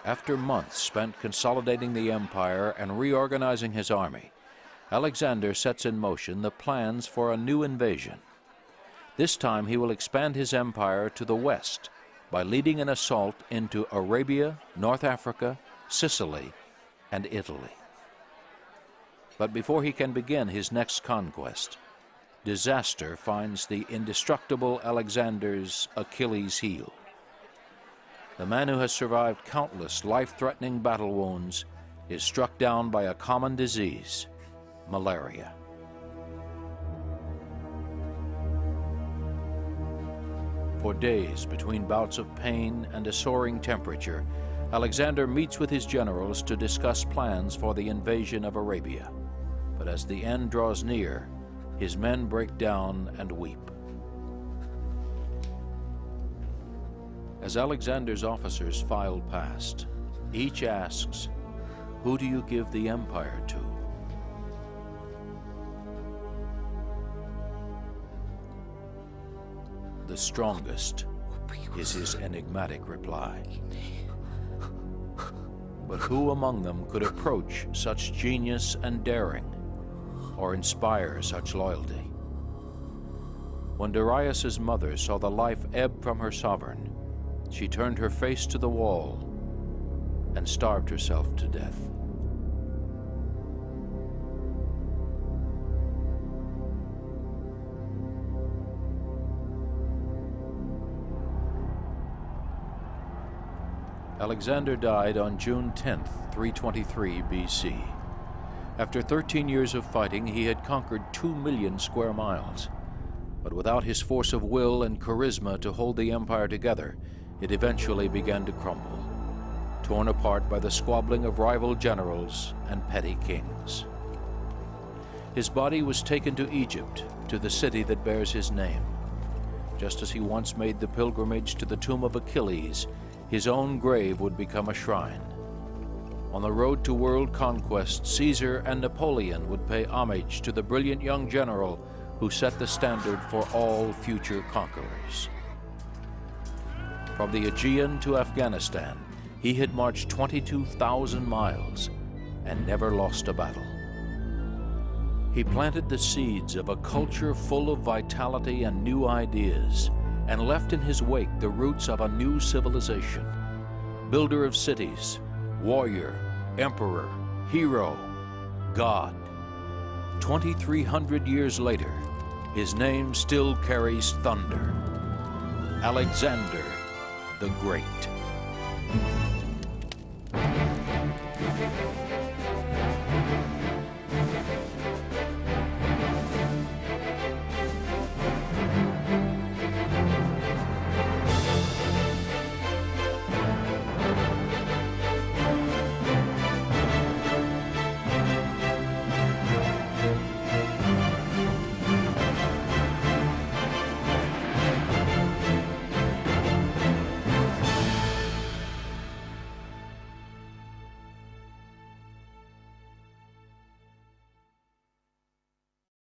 After months spent consolidating the empire and reorganizing his army, Alexander sets in motion the plans for a new invasion. This time he will expand his empire to the west by leading an assault into Arabia, North Africa, Sicily, and Italy. But before he can begin his next conquest, disaster finds the indestructible Alexander's Achilles heel. The man who has survived countless life-threatening battle wounds is struck down by a common disease, malaria. For days, between bouts of pain and a soaring temperature, Alexander meets with his generals to discuss plans for the invasion of Arabia. But as the end draws near, his men break down and weep. As Alexander's officers file past, each asks, "Who do you give the empire to?" "The strongest," is his enigmatic reply. But who among them could approach such genius and daring, or inspire such loyalty? When Darius's mother saw the life ebb from her sovereign, she turned her face to the wall and starved herself to death. Alexander died on June 10th, 323 BC. After 13 years of fighting, he had conquered 2 million square miles. But without his force of will and charisma to hold the empire together, it eventually began to crumble, torn apart by the squabbling of rival generals and petty kings. His body was taken to Egypt, to the city that bears his name. Just as he once made the pilgrimage to the tomb of Achilles, his own grave would become a shrine. On the road to world conquest, Caesar and Napoleon would pay homage to the brilliant young general who set the standard for all future conquerors. From the Aegean to Afghanistan, he had marched 22,000 miles and never lost a battle. He planted the seeds of a culture full of vitality and new ideas, and left in his wake the roots of a new civilization. Builder of cities, warrior, emperor, hero, God. 2,300 years later, his name still carries thunder. Alexander the Great.